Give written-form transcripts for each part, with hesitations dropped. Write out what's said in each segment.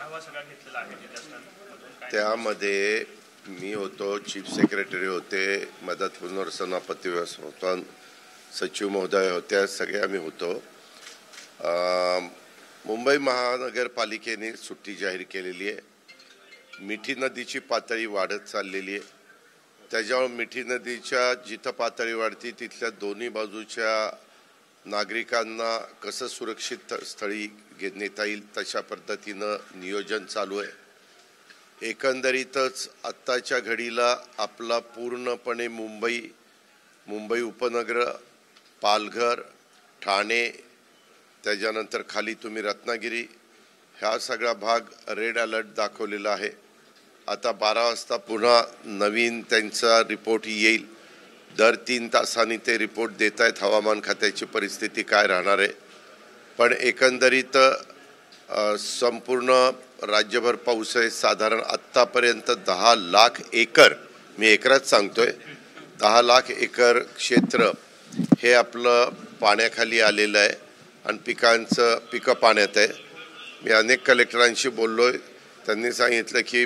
आढावा सगळा घेतलेला आहे निदर्शनांमधून काय त्यामध्ये मी होतो, चीफ सेक्रेटरी होते, मदत पुनर्समापत्ती व्यवस्थापन सचिव महोदय होत्या, सगळे आम्ही होतो. मुंबई महानगरपालिकेने सुट्टी जाहीर केलेली आहे. मिठी नदीची पातळी वाढत चाललेली आहे. त्याच्यावर मिठी नदीच्या जिथं पातळी वाढती तिथल्या दोन्ही बाजूच्या नागरिकांना कसं सुरक्षित स्थळी नेता येईल तशा पद्धतीनं नियोजन चालू आहे. एकंदरीतच आत्ताच्या घडीला आपला पूर्णपणे मुंबई उपनगर, पालघर, ठाणे, त्याच्यानंतर खाली तुम्ही रत्नागिरी, हा सगळा भाग रेड अलर्ट दाखवलेला आहे. आता 12 वाजता पुन्हा नवीन त्यांचा रिपोर्ट येईल. दर 3 तासांनी ते रिपोर्ट देत आहेत हवामान खात्याची परिस्थिती काय राहणार आहे. पण एकंदरीत संपूर्ण राज्यभर पाऊस आहे. साधारण आत्तापर्यंत 10 लाख एकर, मी एकराच सांगतोय, 10 लाख एकर क्षेत्र हे आपलं पाण्याखाली आलेलं आहे आणि पिकं पाण्यात आहे. मी अनेक कलेक्टरांशी बोललोय. त्यांनी सांगितलं की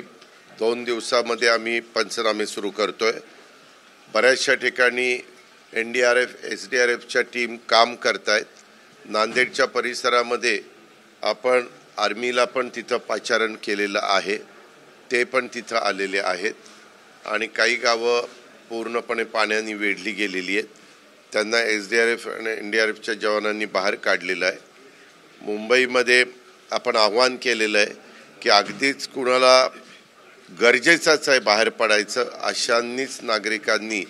2 दिवसामध्ये आम्ही पंचनामे सुरू करतोय. बऱ्याचशा ठिकाणी NDRF, SDRFच्या टीम काम करतायत. नांदेडच्या परिसरामध्ये आपण आर्मीला पण तिथं पाचारण केलेलं आहे, ते पण तिथं आलेले आहेत. आणि काही गावं पूर्णपणे पाण्याने वेढली गेलेली आहेत. त्यांना SDRF आणि NDRFच्या जवानांनी बाहेर काढलेलं आहे. मुंबईमध्ये आपण आव्हान केलेलं आहे की अगदीच कुणाला गरजेचंच आहे बाहेर पडायचं, अशांनीच नागरिकांनी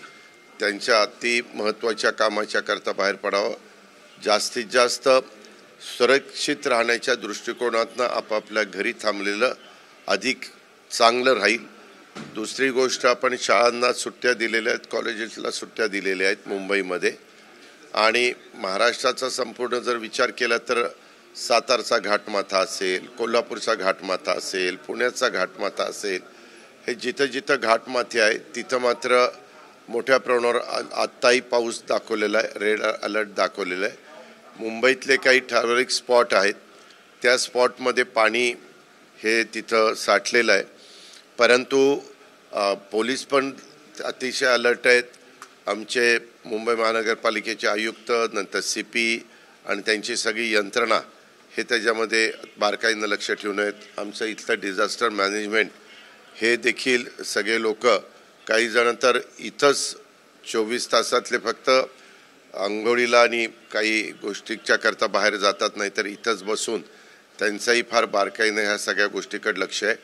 त्यांच्या अति महत्त्वाच्या कामाच्या करता बाहेर पडावं. जास्तीत जास्त सुरक्षित राहण्याच्या दृष्टिकोनातनं आपापल्या घरी थांबलेलं अधिक चांगलं राहील. दुसरी गोष्ट, आपण शाळांना सुट्ट्या दिलेल्या आहेत, कॉलेजेसला सुट्ट्या दिलेल्या आहेत मुंबईमध्ये. आणि महाराष्ट्राचा संपूर्ण जर विचार केला तर सातारचा घाटमाथा असेल, कोल्हापूरचा घाटमाथा असेल, पुण्याचा घाटमाथा असेल, हे जिथं जिथं घाटमाथे आहेत तिथं मात्र मोठ्या प्रमाणावर आत्ताही पाऊस दाखवलेला आहे, रेड अलर्ट दाखवलेला आहे. मुंबईतले काही ठराविक स्पॉट आहेत, त्या स्पॉटमध्ये पाणी हे तिथं साठलेलं आहे. परंतु पोलीस पण अतिशय अलर्ट आहेत. आमचे मुंबई महानगरपालिकेचे आयुक्त, नंतर CP आणि त्यांची सगळी यंत्रणा हे त्याच्यामध्ये बारकाईनं लक्ष ठेवून आहेत. आमचं इथलं डिझास्टर मॅनेजमेंट हे देखील सगळे लोक, काही जण तर इथंच 24 तासातले फक्त आंघोळीला आणि काही गोष्टीच्या करता बाहेर जातात, नाही तर इथंच बसून त्यांचाही फार बारकाईनं ह्या सगळ्या गोष्टीकडे लक्ष आहे.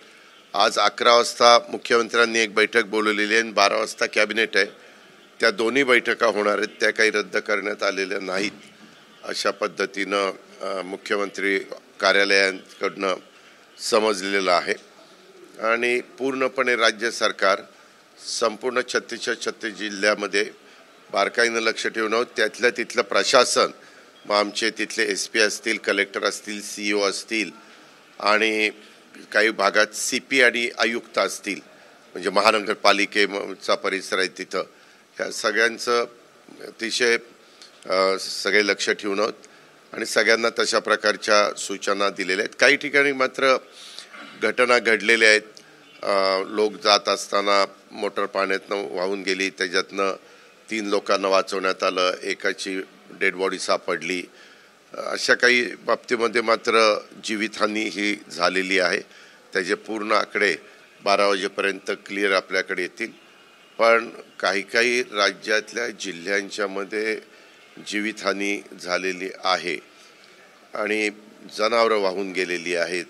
आज 11 वाजता मुख्यमंत्र्यांनी एक बैठक बोलवलेली आहे आणि 12 वाजता कॅबिनेट आहे. त्या दोन्ही बैठका होणार आहेत, त्या काही रद्द करण्यात आलेल्या नाहीत, अशा पद्धतीनं मुख्यमंत्री कार्यालयांकडनं समजलेलं आहे. आणि पूर्णपणे राज्य सरकार संपूर्ण 36 जिल्ह्यामध्ये बारकाईनं लक्ष ठेवणं, त्यातल्या तिथलं प्रशासन, मग आमचे तिथले SP असतील, कलेक्टर असतील, CEO असतील आणि काही भागात CP आणि आयुक्त असतील, म्हणजे महानगरपालिकेचा परिसर आहे तिथं, ह्या सगळ्यांचं अतिशय सगळे लक्ष ठेवणं आणि सगळ्यांना तशा प्रकारच्या सूचना दिलेल्या आहेत. काही ठिकाणी मात्र घटना घडलेल्या आहेत. लोक जात असताना मोटर पाण्यातनं वाहून गेली, त्याच्यातनं 3 लोकांना वाचवण्यात आलं, एकाची डेड बॉडी सापडली. अशा काही बाबतीमध्ये मात्र जीवितहानी ही झालेली आहे. त्याचे पूर्ण आकडे 12 वाजेपर्यंत क्लिअर आपल्याकडे येतील. पण काही राज्यातल्या जिल्ह्यांच्यामध्ये जीवितहानी झालेली आहे आणि जनावरं वाहून गेलेली आहेत,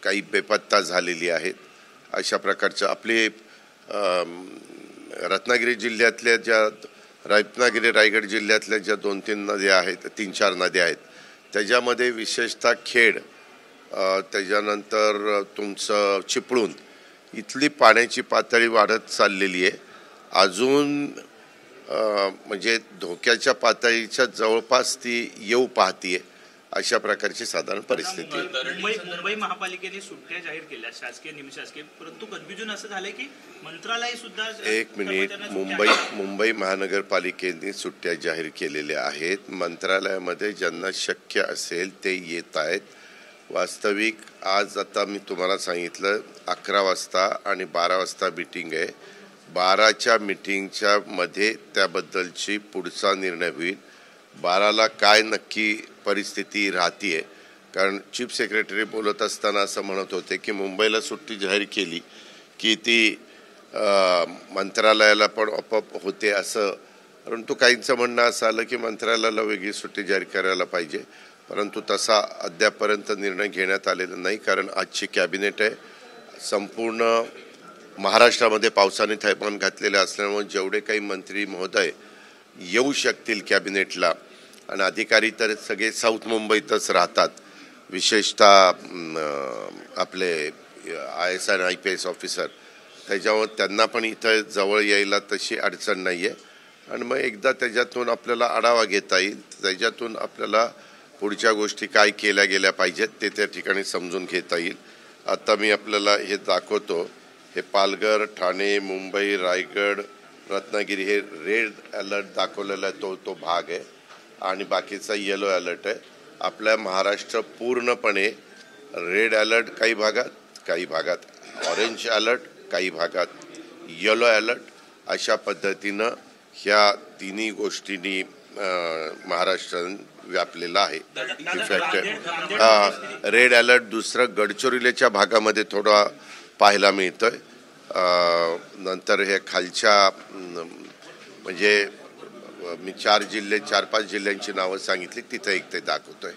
काही बेपत्ता झालेली आहेत. अशा प्रकारचं आपले रत्नागिरी जिल्ह्यातल्या रायगड जिल्ह्यातल्या ज्या 2-3 नद्या आहेत, 3-4 नद्या आहेत, त्याच्यामध्ये विशेषतः खेड, त्याच्यानंतर तुमचं चिपळूण इथली पाण्याची पातळी वाढत चाललेली आहे. अजून म्हणजे धोक्याच्या पातळीच्या जवळपास ती येऊ पाहतीये, अशा प्रकारची साधारण परिस्थिती आहे. मुंबई महापालिकेने सुट्ट्या जाहीर केल्या, शासकीय निमशासकीय, परंतु कन्फ्युजन असं झालंय की मंत्रालय सुद्धा. एक मिनिट, मुंबई महानगरपालिकेने सुट्ट्या जाहीर केलेल्या आहेत. मंत्रालयामध्ये ज्यांना शक्य असेल ते येत आहेत. वास्तविक आज आता मी तुम्हाला सांगितलं 11 वाजता आणि 12 वाजता मीटिंग आहे. 12च्या मीटिंगच्या मध्ये त्याबद्दलची पुढचा निर्णय होईल. 12ला काय नक्की परिस्थिती राहतीये, कारण चीफ सेक्रेटरी बोलत असताना असं म्हणत होते की मुंबईला सुट्टी जाहीर केली की ती मंत्रालयाला पण आपोआप होते असं, परंतु काहींचं म्हणणं असं आलं की मंत्रालयाला वेगळी सुट्टी जाहीर करायला पाहिजे, परंतु तसा अद्यापर्यंत निर्णय घेण्यात आलेला नाही. कारण आजची कॅबिनेट आहे. संपूर्ण महाराष्ट्रामध्ये पावसाने थैमान घातलेले असल्यामुळे जेवढे काही मंत्री महोदय येऊ शकतील कॅबिनेटला, आणि अधिकारी तर सगळे साऊथ मुंबईतच राहतात, विशेषतः आपले IAS आणि IPS ऑफिसर, त्याच्यावर त्यांना पण इथं जवळ यायला तशी अडचण नाही आहे. आणि मग एकदा त्याच्यातून आपल्याला आढावा घेता येईल, त्याच्यातून आपल्याला पुढच्या गोष्टी काय केल्या गेल्या पाहिजेत ते त्या ठिकाणी समजून घेता येईल. आता मी आपल्याला हे दाखवतो. हे पालघर, ठाणे, मुंबई, रायगड, रत्नागिरी हे रेड अलर्ट दाखवलेला आहे, तो भाग आहे, आणि बाकीचा येलो अलर्ट आहे. आपल्या महाराष्ट्र पूर्णपणे रेड अलर्ट काही भागात ऑरेंज अलर्ट, काही भागात येलो अलर्ट, अशा पद्धतीनं ह्या तिन्ही गोष्टींनी महाराष्ट्रात व्यापलेला आहे. इनफॅक्ट रेड अलर्ट दुसरं गडचिरोलीच्या भागामध्ये थोडा पाहायला मिळतोय. नंतर हे खालच्या म्हणजे मी 4-5 जिल्ह्यांची नावं सांगितली, तिथे एक ते दाखवतोय.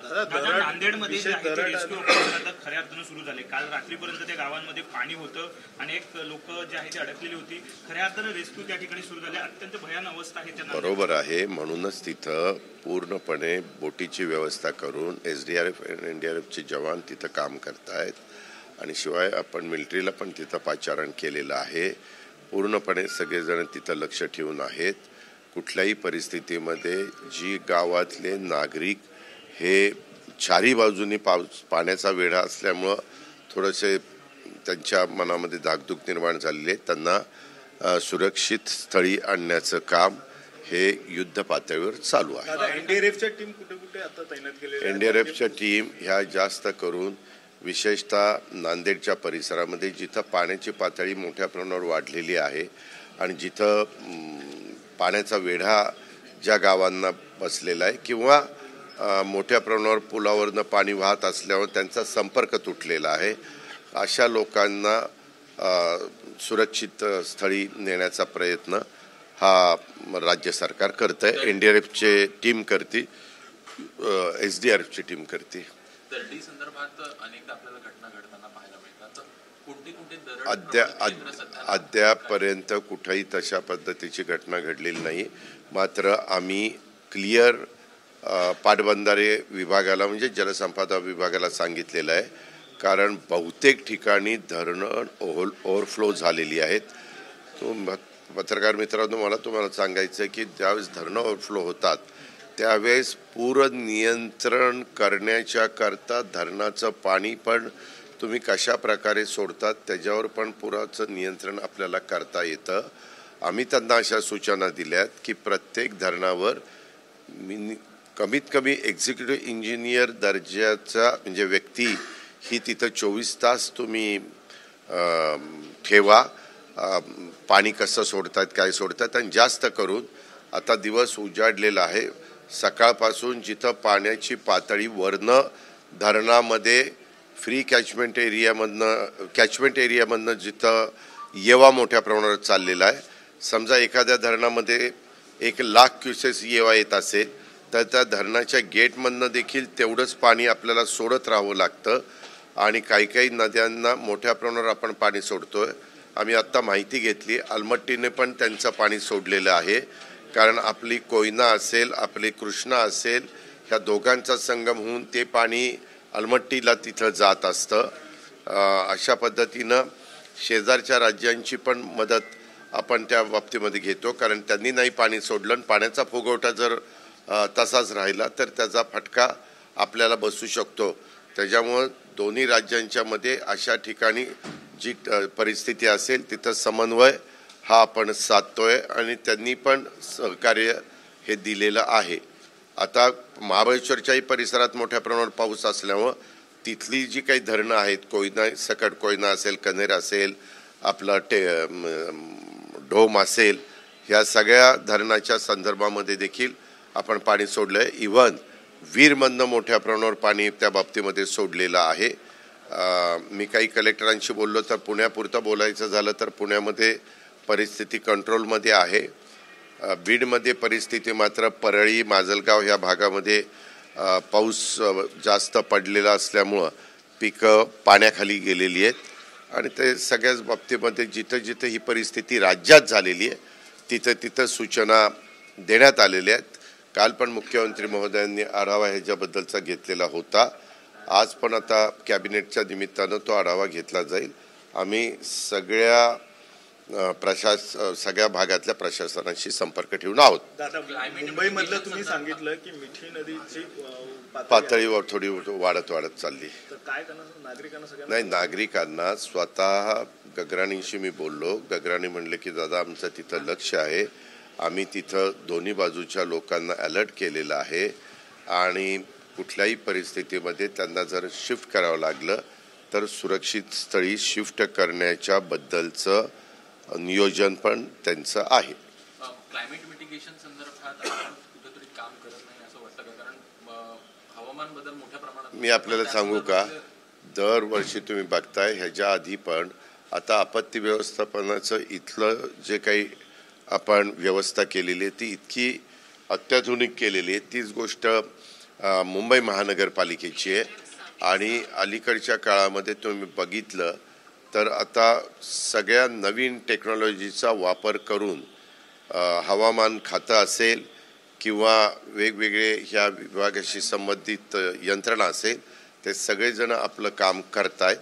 नांदेडमध्ये रेस्क्यू ऑपरेशन खऱ्या अर्थानं सुरू झाले. काल रात्रीपर्यंत त्या गावांमध्ये पाणी होतं, अनेक लोक जे आहे ते अडकलेली होती. खऱ्या अर्थानं रेस्क्यू त्या ठिकाणी सुरू झाले. अत्यंत भयान अवस्था आहे. बरोबर आहे, म्हणूनच तिथं पूर्णपणे बोटीची व्यवस्था करून SDRF आणि NDRFचे जवान तिथं काम करतायत, आणि शिवाय आपण मिलिटरीला पण तिथं पाचारण केलेलं आहे. पूर्णपणे सगळेजण तिथं लक्ष ठेवून आहेत. कुठल्याही परिस्थितीमध्ये जी गावातले नागरिक हे चारी बाजूनी पाण्याचा वेढा असल्यामुळं थोडेसे त्यांच्या मनामध्ये धाकधूक निर्माण झालेली आहे, त्यांना सुरक्षित स्थळी आणण्याचं काम हे युद्ध पातळीवर चालू आहे. NDRFच्या टीम कुठे आता तैनात केलेल्या आहेत? NDRFच्या टीम ह्या जास्त करून विशेषतः नांदेडच्या परिसरामध्ये जिथं पाण्याची पातळी मोठ्या प्रमाणावर वाढलेली आहे आणि जिथं पाण्याचा वेढा ज्या गावांना बसलेला आहे किंवा मोठ्या प्रमाणावर पुलावरनं पाणी वाहत असल्यावर त्यांचा संपर्क तुटलेला आहे, अशा लोकांना सुरक्षित स्थळी नेण्याचा प्रयत्न हा राज्य सरकार करत आहे. NDRFची टीम करते, SDRFची टीम करते. दरडी संदर्भात अनेकदा आपल्याला घटना घडताना पाहायला मिळतात. कोणते अद्यापर्यंत कुठेही तशा पद्धतीची घटना घडलेली नाही. मात्र आम्ही क्लिअर पाटबंधारे विभागाला म्हणजे जलसंपदा विभागाला सांगितलेलं आहे, कारण बहुतेक ठिकाणी धरणं ओव्हरफ्लो झालेली आहेत. पत्रकार मित्रांनो, मला तुम्हाला सांगायचं आहे की ज्यावेळेस धरणं ओव्हरफ्लो होतात त्यावेळेस पूर नियंत्रण करण्याच्या करता धरणाचं पाणी पण तुम्ही कशा प्रकारे सोडतात त्याच्यावर पण पुराचं नियंत्रण आपल्याला करता येतं. आम्ही त्यांना अशा सूचना दिल्यात की प्रत्येक धरणावर कमीत कमी एक्झिक्युटिव्ह इंजिनियर दर्जाचा म्हणजे व्यक्ती ही तिथं 24 तास तुम्ही ठेवा. पाणी कसं सोडतात, काय सोडतात, आणि जास्त करून आता दिवस उजाडलेला आहे, सकाळपासून जिथं पाण्याची पातळी वरनं धरणामध्ये फ्री कॅचमेंट एरियामधनं जिथं येवा मोठ्या प्रमाणावर चाललेला आहे. समजा एखाद्या धरणामध्ये 1,00,000 क्युसेस येवा येत असेल तर त्या धरणाच्या गेटमधनं देखील तेवढंच पाणी आपल्याला सोडत राहावं लागतं, आणि काही नद्यांना मोठ्या प्रमाणावर आपण पाणी सोडतोय. आम्ही आत्ता माहिती घेतली, अलमट्टीने पण त्यांचं पाणी सोडलेलं आहे, कारण आपली कोयना असेल, आपली कृष्णा असेल, ह्या दोघांचा संगम होऊन ते पाणी अलमट्टीला तिथं जात असतं. अशा पद्धतीनं शेजारच्या राज्यांची पण मदत आपण त्या बाबतीमध्ये घेतो, कारण त्यांनी नाही पाणी सोडलं, पाण्याचा फुगवटा जर तसाच राहिला तर त्याचा फटका आपल्याला बसू शकतो. त्याच्यामुळं दोन्ही राज्यांच्या मध्ये अशा ठिकाणी जी परिस्थिती असेल तिथं समन्वय हा आपण साधतोय, आणि त्यांनी पण सहकार्य हे दिलेलं आहे. आता महाबळेश्वरच्याही परिसरात मोठ्या प्रमाणावर पाऊस असल्यामुळं तिथली जी काही धरणं आहेत, कोयना सकट कोयना असेल, कन्हेर असेल, आपला ढोम असेल, ह्या सगळ्या धरणाच्या संदर्भामध्ये देखील आपण पाणी सोडलंय. इव्हन वीरमधनं मोठ्या प्रमाणावर पाणी त्या बाबतीमध्ये सोडलेलं आहे. मी काही कलेक्टरांशी बोललो तर पुण्यापुरतं बोलायचं झालं तर पुण्यामध्ये परिस्थिती कंट्रोलमध्ये आहे. बीडमध्ये परिस्थिती मात्र परळी, माजलगाव ह्या भागामध्ये पाऊस जास्त पडलेला असल्यामुळं पिकं पाण्याखाली गेलेली आहेत आणि ते सगळ्याच बाबतीमध्ये जिथं जिथं ही परिस्थिती राज्यात झालेली आहे तिथं सूचना देण्यात आलेल्या आहेत. काल पण मुख्यमंत्री महोदयांनी आढावा ह्याच्याबद्दलचा घेतलेला होता. आज पण आता कॅबिनेटच्या निमित्तानं तो आढावा घेतला जाईल. आम्ही सगळ्या भागातल्या प्रशासनाशी संपर्क ठेवून आहोत. दादा, मुंबईमधलं तुम्ही सांगितलं की मिठी नदीची पातळीवर थोडी वाढत चालली. तर काय करणार नागरिकांना? सगळ्यांना नाही, नागरिकांना स्वतः गगराणीशी मी बोललो. गगराणी म्हणले की दादा आमचं तिथं लक्ष आहे, आम्ही तिथं दोन्ही बाजूच्या लोकांना अलर्ट केलेलं आहे आणि कुठल्याही परिस्थितीमध्ये त्यांना जर शिफ्ट करावं लागलं तर सुरक्षित स्थळी शिफ्ट करण्याच्या बद्दलचं नियोजन पण त्यांचं आहे. क्लायमेट मिटिगेशन संदर्भात आपण कुठेतरी काम करत नाही असं वाटतं का? कारण हवामान बदल मोठ्या प्रमाणात मी आपल्याला सांगू का, दरवर्षी तुम्ही बघताय ह्याच्या आधी पण आता आपत्ती व्यवस्थापनाचं इथलं जे काही आपण व्यवस्था केलेली आहे ती इतकी अत्याधुनिक केलेली आहे. तीच गोष्ट मुंबई महानगरपालिकेची आहे आणि अलीकडच्या काळामध्ये तुम्ही बघितलं तर आता सगळ्या नवीन टेक्नॉलॉजीचा वापर करून हवामान खातं असेल किंवा वेगवेगळे ह्या विभागाशी संबंधित यंत्रणा असेल, ते सगळेजण आपलं काम करतायत.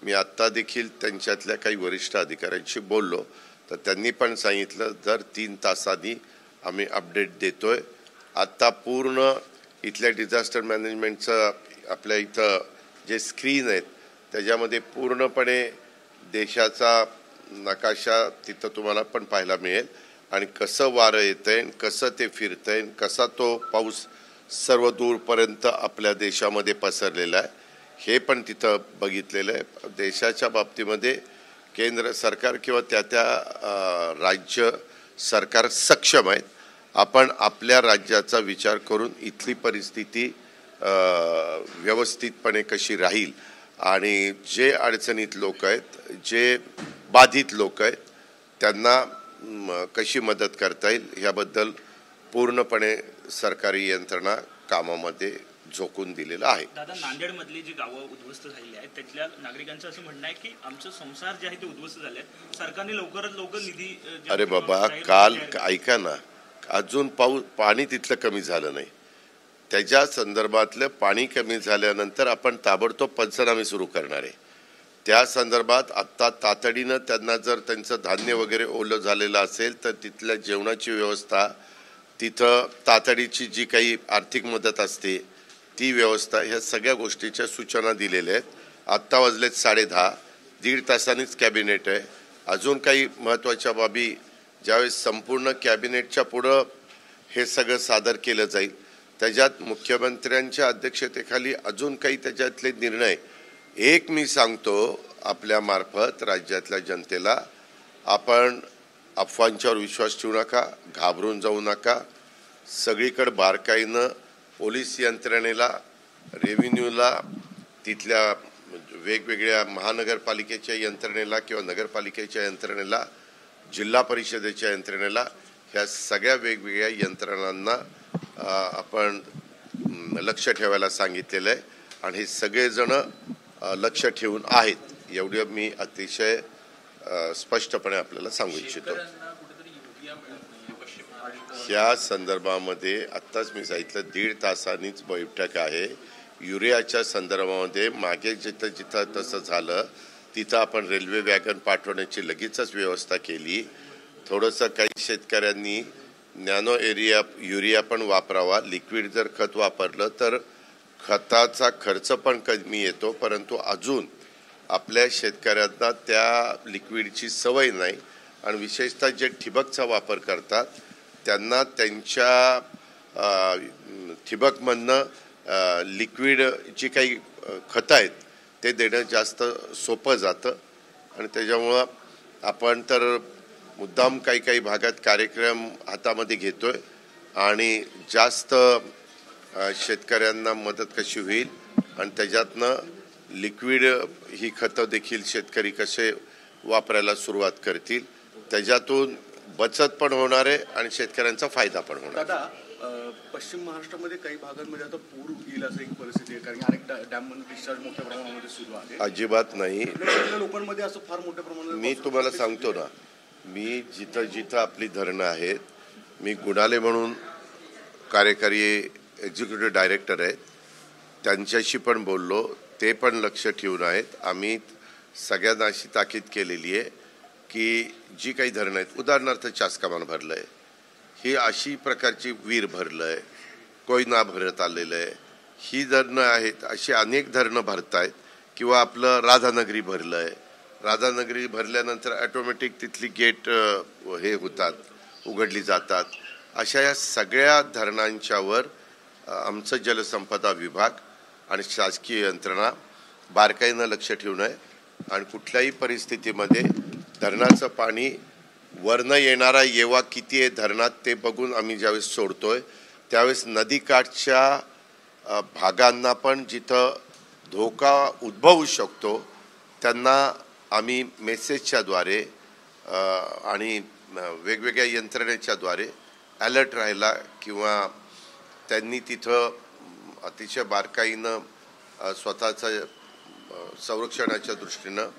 मी आत्ता देखील त्यांच्यातल्या काही वरिष्ठ अधिकाऱ्यांशी बोललो तर त्यांनी पण सांगितलं दर 3 तासांनी आम्ही अपडेट देतोय. आत्ता पूर्ण इथल्या डिझास्टर मॅनेजमेंटचं आपल्या इथं जे स्क्रीन आहेत त्याच्यामध्ये पूर्णपणे देशाचा नकाशा तिथं तुम्हाला पण पाहायला मिळेल आणि कसं वारं येतंय, कसं ते फिरतंय, कसा तो पाऊस सर्व दूरपर्यंत आपल्या देशामध्ये पसरलेला आहे हे पण तिथं बघितलेलं आहे. देशाच्या बाबतीमध्ये केंद्र सरकार किंवा त्या राज्य सरकार सक्षम आहेत. आपण आपल्या राज्याचा विचार करून इथली परिस्थिती व्यवस्थितपणे कशी राहील आणि जे अडचणीत लोक आहेत, जे बाधित लोक आहेत त्यांना कशी मदत करता येईल ह्याबद्दल पूर्णपणे सरकारी यंत्रणा कामामध्ये झोकून दिलेलं आहे. दादा, नांदेडमधली जी गावं उद्ध्वस्त झालेली आहेत त्यातल्या नागरिकांचं असं म्हणणं आहे की आमचं संसार जे आहे ते उद्ध्वस्त झाले आहेत, सरकारने लवकरात लवकर निधी अरे बाबा, काल ऐका ना, अजून पाणी तिथलं कमी झालं नाही. त्याच्या संदर्भातलं पाणी कमी झाल्यानंतर आपण ताबडतोब पंचनामे सुरू करणार आहे. त्या संदर्भात आत्ता तातडीनं त्यांना जर त्यांचं धान्य वगैरे ओलं झालेलं असेल तर तिथल्या जेवणाची व्यवस्था, तिथं तातडीची जी काही आर्थिक मदत असते ती व्यवस्था, ह्या सगळ्या गोष्टीच्या सूचना दिलेल्या आहेत. आत्ता वाजलेत 10:30, 1.5 तासांनीच कॅबिनेट आहे. अजून काही महत्त्वाच्या बाबी ज्यावेळेस संपूर्ण कॅबिनेटच्या पुढं हे सगळं सादर केलं जाईल त्याच्यात मुख्यमंत्र्यांच्या अध्यक्षतेखाली अजून काही त्याच्यातले निर्णय एक मी सांगतो आपल्या मार्फत राज्यातल्या जनतेला, आपण अफवांच्यावर विश्वास ठेवू नका, घाबरून जाऊ नका. सगळीकडे बारकाईनं पोलीस यंत्रणेला, रेव्हेन्यूला, तिथल्या वेगवेगळ्या महानगरपालिकेच्या यंत्रणेला किंवा नगरपालिकेच्या यंत्रणेला, जिल्हा परिषदेच्या यंत्रणेला, ह्या सगळ्या वेगवेगळ्या यंत्रणांना आपण लक्ष ठेवायला सांगितलेलं आहे आणि हे सगळेजण लक्ष ठेवून आहेत एवढं मी अतिशय स्पष्टपणे आपल्याला सांगू इच्छितो. ह्या संदर्भामध्ये आत्ताच मी सांगितलं 1.5 तासांनीच बैठक आहे. युरियाच्या संदर्भामध्ये मागे जिथं तसं झालं तिथं आपण रेल्वे वॅगन पाठवण्याची लगेचच व्यवस्था केली. थोडंसं काही शेतकऱ्यांनी नॅनो युरिया पण वापरावा. लिक्विड जर खत वापरलं तर खताचा खर्च पण कमी येतो, परंतु अजून आपल्या शेतकऱ्यांना त्या लिक्विडची सवय नाही आणि विशेषतः जे ठिबकचा वापर करतात त्यांना त्यांच्या ठिबकमधनं लिक्विड जी काही खतं आहेत ते देणं जास्त सोपं जातं आणि त्याच्यामुळं आपण तर मुद्दाम काही भागात कार्यक्रम हातामध्ये घेतोय आणि जास्त शेतकऱ्यांना मदत कशी होईल आणि त्याच्यातनं लिक्विड ही खतं देखील शेतकरी कसे वापरायला सुरुवात करतील त्याच्यातून बचत पण होणार आहे आणि शेतकऱ्यांचा फायदा पण होणार. दादा, पश्चिम महाराष्ट्रामध्ये काही भागांमध्ये आता पूर येईल असं एक परिस्थिती आहे, कारण अनेक डॅममध्ये डिस्चार्ज मोठ्या प्रमाणामध्ये सुरू आहे. अजिबात नाही. लोकांमध्ये असं फार मोठ्या प्रमाणात मी तुम्हाला सांगतो ना, मी जिथं आपली धरणं आहेत, मी गुणाले म्हणून कार्यकारी एक्झिक्युटिव्ह डायरेक्टर आहेत, त्यांच्याशी पण बोललो, ते पण लक्ष ठेवून आहेत. आम्ही सगळ्यांना अशी ताकीद केलेली आहे की जी काही धरणं आहेत, उदाहरणार्थ चासकामान भरलं आहे, ही अशी प्रकारची वीर भरलं आहे, कोयना भरत आलेलं आहे, ही धरणं आहेत, अशी अनेक धरणं भरत आहेत. किंवा आपलं राधानगरी भरलं आहे, राधानगरी भरल्यानंतर ऑटोमॅटिक तिथली गेट हे होतात, उघडली जातात. अशा या सगळ्या धरणांच्यावर आमचं जलसंपदा विभाग आणि शासकीय यंत्रणा बारकाईनं लक्ष ठेवून आहे आणि कुठल्याही परिस्थितीमध्ये धरणाचं पाणी वरनं येणारा येवा किती आहे धरणात ते बघून आम्ही ज्यावेळेस सोडतोय त्यावेळेस नदीकाठच्या भागांना पण जिथं धोका उद्भवू शकतो त्यांना आम्ही मेसेजच्याद्वारे आणि वेगवेगळ्या यंत्रणेच्याद्वारे अलर्ट राहायला किंवा त्यांनी तिथं अतिशय बारकाईनं स्वतःचं संरक्षणाच्या दृष्टीनं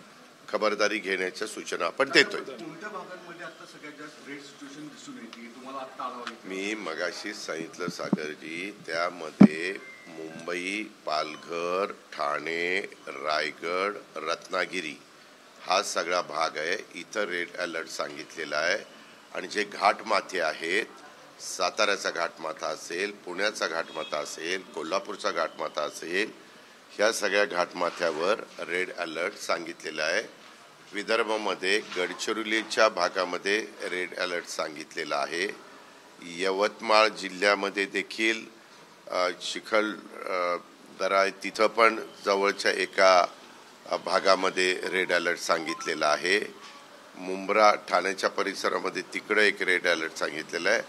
खबरदारी घेण्याच्या सूचना आपण देतोय. कोणत्या भागांमध्ये आता सगळ्यात जास्त रेड सिच्युएशन दिसून येते तुम्हाला आता आढावा? मी मगाशी सांगितलं सागरजी, त्यामध्ये मुंबई, पालघर, ठाणे, रायगड, रत्नागिरी हा सगळा भाग आहे. इथं रेड अलर्ट सांगितलेला आहे आणि जे घाटमाथे आहेत, साताऱ्याचा घाटमाथा असेल, पुण्याचा घाटमाथा असेल, कोल्हापूरचा घाटमाथा असेल, ह्या सगळ्या घाटमाथ्यावर रेड अलर्ट सांगितलेला आहे. विदर्भामध्ये गडचिरोलीच्या भागामध्ये रेड अलर्ट सांगितलेला आहे. यवतमाळ जिल्ह्यामध्ये देखील चिखलदरा तिथं पण जवळच्या एका भागामध्ये रेड अलर्ट सांगितलेला आहे. मुंब्रा ठाण्याच्या परिसरामध्ये तिकडे एक रेड अलर्ट सांगितलेला आहे.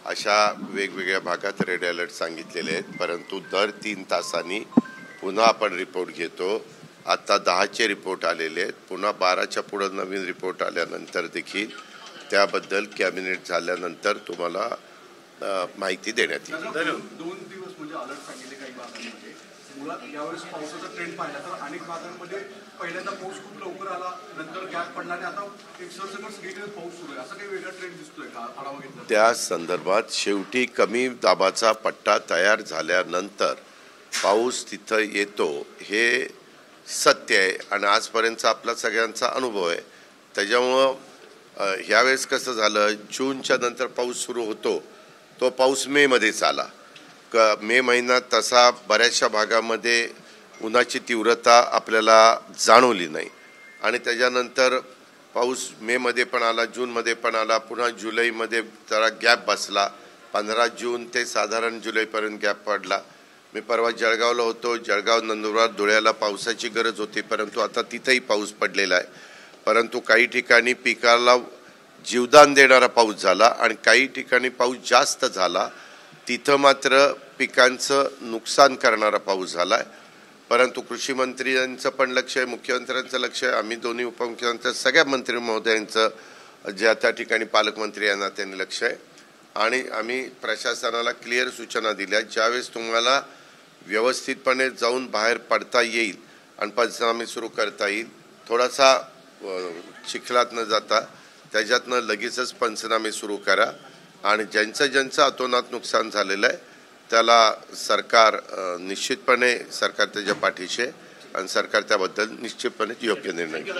अशा वेगवेगळ्या भागात रेड अलर्ट सांगितलेले आहेत. परंतु दर 3 तासांनी पुन्हा आपण रिपोर्ट घेतो. आता 10चे रिपोर्ट आलेले आहेत. पुन्हा 12च्या पुढे नवीन रिपोर्ट आल्यानंतर देखील त्याबद्दल कॅबिनेट झाल्यानंतर तुम्हाला माहिती देण्यात येईल. 2 दिवस म्हणजे अलर्ट सांगितले काही भागांमध्ये. मुळात यावेळेस पावसाचा ट्रेंड पाहिला तर अनेक भागांमध्ये पहिल्यांदा पाऊस खूप लवकर आला, नंतर गॅप पडला आणि आता एक सरसकट सगळीकडे पाऊस सुरू आहे. असा काही वेगळा ट्रेंड दिसतोय का आढावा घेतला? त्या संदर्भात शेवटी कमी दाबाचा पट्टा तयार झाल्यानंतर पाऊस तिथं येतो हे सत्य आहे आणि आजपर्यंतचा आपला सगळ्यांचा अनुभव आहे. त्याच्यामुळं ह्यावेळेस कसं झालं, जूनच्या नंतर पाऊस सुरू होतो, तो पाऊस मेमध्येच आला. मे महिन्यात तसा बऱ्याचशा भागामध्ये उन्हाची तीव्रता आपल्याला जाणवली नाही आणि त्याच्यानंतर पाऊस मेमध्ये पण आला, जूनमध्ये पण आला, पुन्हा जुलैमध्ये जरा गॅप बसला. 15 जून ते साधारण जुलैपर्यंत गॅप पडला. मी परवा जळगावला होतो. जळगाव, नंदुरबार, धुळ्याला पावसाची गरज होती, परंतु आता तिथेही पाऊस पडलेला आहे. परंतु काही ठिकाणी पिकाला जीवदान देणारा पाऊस झाला आणि काही ठिकाणी पाऊस जास्त झाला, तिथं मात्र पिकांचं नुकसान करणारा पाऊस झाला आहे. परंतु कृषी मंत्र्यांचं पण लक्ष आहे, मुख्यमंत्र्यांचं लक्ष आहे, आम्ही दोन्ही उपमुख्यमंत्री सगळ्या मंत्री महोदयांचं ज्या त्या ठिकाणी पालकमंत्री यांना त्यांनी लक्ष आहे आणि आम्ही प्रशासनाला क्लिअर सूचना दिल्या, ज्यावेळेस तुम्हाला व्यवस्थितपणे जाऊन बाहेर पडता येईल आणि पंचनामे सुरू करता येईल, थोडासा चिखलात न जाता त्याच्यातनं लगेचच पंचनामे सुरू करा आणि ज्यांचं अतोनात नुकसान झालेलं आहे त्याला सरकार निश्चितपणे सरकार त्याच्या पाठीशी आहे आणि सरकार त्याबद्दल निश्चितपणे योग्य निर्णय घेईल.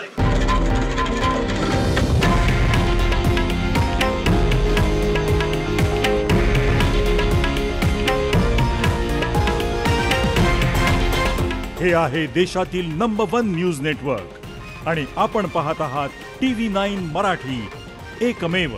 हे आहे देशातील नंबर 1 न्यूज नेटवर्क आणि आपण पाहत आहात TV9 मराठी, एकमेव.